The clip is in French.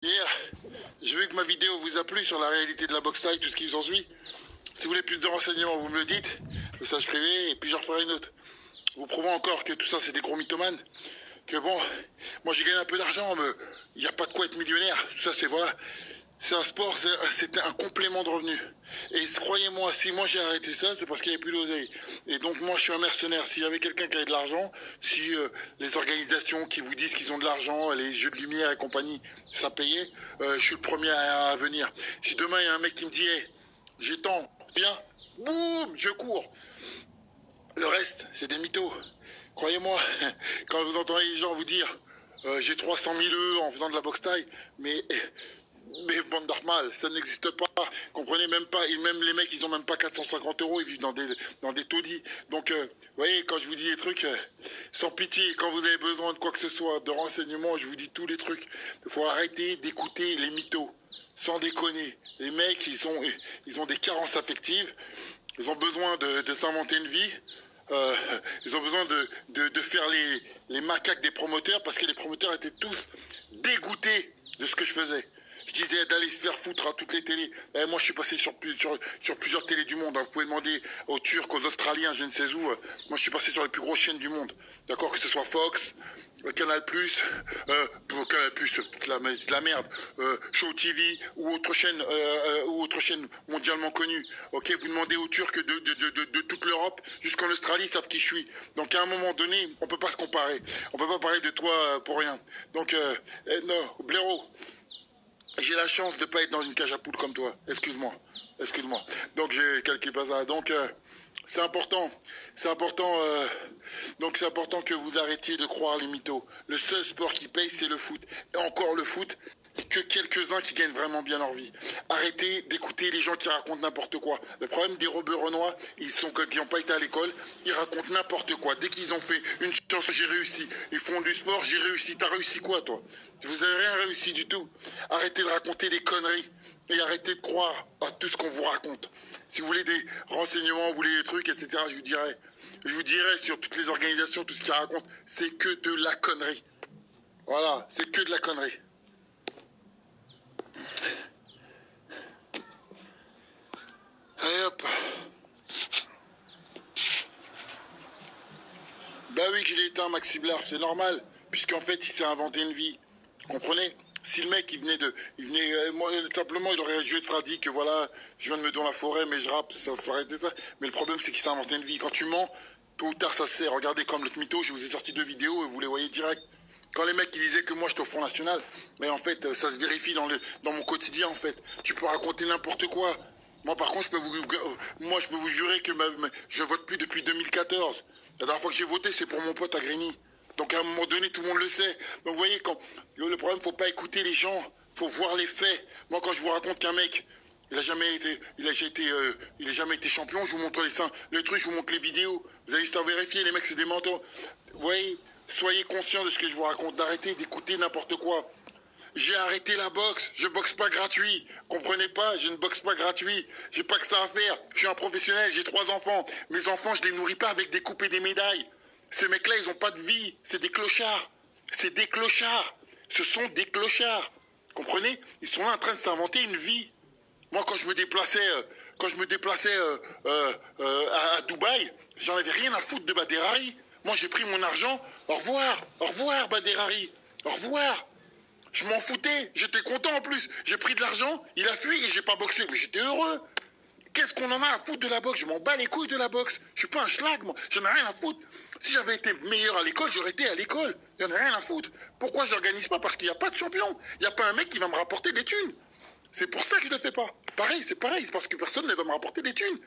Hier, j'ai vu que ma vidéo vous a plu sur la réalité de la boxe taille, tout ce qui s'en suit. Si vous voulez plus de renseignements, vous me le dites, message privé, et puis j'en referai une autre. Vous prouvant encore que tout ça c'est des gros mythomanes, que bon, moi j'ai gagné un peu d'argent, mais il n'y a pas de quoi être millionnaire, tout ça c'est voilà. C'est un sport, c'était un complément de revenu. Et croyez-moi, si moi j'ai arrêté ça, c'est parce qu'il n'y avait plus d'oseille. Et donc moi je suis un mercenaire. S'il y avait quelqu'un qui avait de l'argent, si les organisations qui vous disent qu'ils ont de l'argent, les jeux de lumière et compagnie, ça payait, je suis le premier à venir. Si demain il y a un mec qui me dit, hey, j'ai tant, bien, boum, je cours. Le reste, c'est des mythos. Croyez-moi, quand vous entendez les gens vous dire, j'ai 300 000 œufs en faisant de la boxe taille, mais bande normale, ça n'existe pas. Comprenez même pas, même les mecs, ils ont même pas 450 euros, ils vivent dans des taudis. Donc, vous voyez, quand je vous dis des trucs, sans pitié, quand vous avez besoin de quoi que ce soit, de renseignements, je vous dis tous les trucs. Il faut arrêter d'écouter les mythos. Sans déconner. Les mecs, ils ont des carences affectives. Ils ont besoin de s'inventer une vie. Euh, ils ont besoin de faire les macaques des promoteurs parce que les promoteurs étaient tous dégoûtés de ce que je faisais. Je disais d'aller se faire foutre à toutes les télés. Et moi, je suis passé sur plusieurs télés du monde. Vous pouvez demander aux Turcs, aux Australiens, je ne sais où. Moi, je suis passé sur les plus grosses chaînes du monde. D'accord, que ce soit Fox, Canal+, Canal+, de la merde, Show TV ou autre chaîne mondialement connue. Ok, vous demandez aux Turcs de toute l'Europe jusqu'en Australie, ils savent qui je suis. Donc à un moment donné, on peut pas se comparer. On peut pas parler de toi pour rien. Donc non, blaireau, j'ai la chance de ne pas être dans une cage à poules comme toi. Excuse-moi. Excuse-moi. Donc j'ai calqué pas ça. Donc c'est important. C'est important. Donc c'est important que vous arrêtiez de croire les mythos. Le seul sport qui paye, c'est le foot. Et encore le foot, que quelques-uns qui gagnent vraiment bien leur vie. Arrêtez d'écouter les gens qui racontent n'importe quoi. Le problème des rebeux renois, qui n'ont pas été à l'école, ils racontent n'importe quoi. Dès qu'ils ont fait une chance, j'ai réussi. Ils font du sport, j'ai réussi. T'as réussi quoi, toi? Vous n'avez rien réussi du tout. Arrêtez de raconter des conneries et arrêtez de croire à tout ce qu'on vous raconte. Si vous voulez des renseignements, vous voulez des trucs, etc., je vous dirai. Je vous dirai sur toutes les organisations, tout ce qu'ils racontent, c'est que de la connerie. Voilà, c'est que de la connerie. Allez hop. Bah oui que je l'ai éteint, Maxi Blard, c'est normal. Puisqu'en fait, il s'est inventé une vie. Comprenez? Si le mec, moi, simplement, il aurait juste dit que voilà, je viens de me dans la forêt, mais je rappe, ça aurait été ça. Mais le problème, c'est qu'il s'est inventé une vie. Quand tu mens, tôt ou tard, ça se sait. Regardez comme l'autre mytho, je vous ai sorti 2 vidéos et vous les voyez direct. Quand les mecs qui disaient que moi j'étais au Front National, mais en fait ça se vérifie dans mon quotidien en fait. Tu peux raconter n'importe quoi. Moi par contre je peux vous jurer que je vote plus depuis 2014. La dernière fois que j'ai voté c'est pour mon pote à Grigny. Donc à un moment donné tout le monde le sait. Donc vous voyez quand le problème faut pas écouter les gens, faut voir les faits. Moi quand je vous raconte qu'un mec il a jamais été champion. Je vous montre les trucs, je vous montre les vidéos. Vous avez juste à vérifier, les mecs, c'est des mentors. Vous voyez, soyez conscients de ce que je vous raconte. D'arrêter d'écouter n'importe quoi. J'ai arrêté la boxe. Je boxe pas gratuit. Comprenez pas, je ne boxe pas gratuit. J'ai pas que ça à faire. Je suis un professionnel, j'ai 3 enfants. Mes enfants, je les nourris pas avec des coupes et des médailles. Ces mecs-là, ils ont pas de vie. C'est des clochards. C'est des clochards. Ce sont des clochards. Comprenez? Ils sont là en train de s'inventer une vie. Moi, quand je me déplaçais à Dubaï, j'en avais rien à foutre de Baderari. Moi, j'ai pris mon argent. Au revoir, Baderari. Au revoir. Je m'en foutais. J'étais content en plus. J'ai pris de l'argent. Il a fui et j'ai pas boxé. Mais j'étais heureux. Qu'est-ce qu'on en a à foutre de la boxe? Je m'en bats les couilles de la boxe. Je suis pas un schlag, moi. J'en ai rien à foutre. Si j'avais été meilleur à l'école, j'aurais été à l'école. J'en ai rien à foutre. Pourquoi je n'organise pas? Parce qu'il n'y a pas de champion. Il n'y a pas un mec qui va me rapporter des thunes. C'est pour ça que je ne le fais pas. Pareil, c'est parce que personne ne va me rapporter des thunes.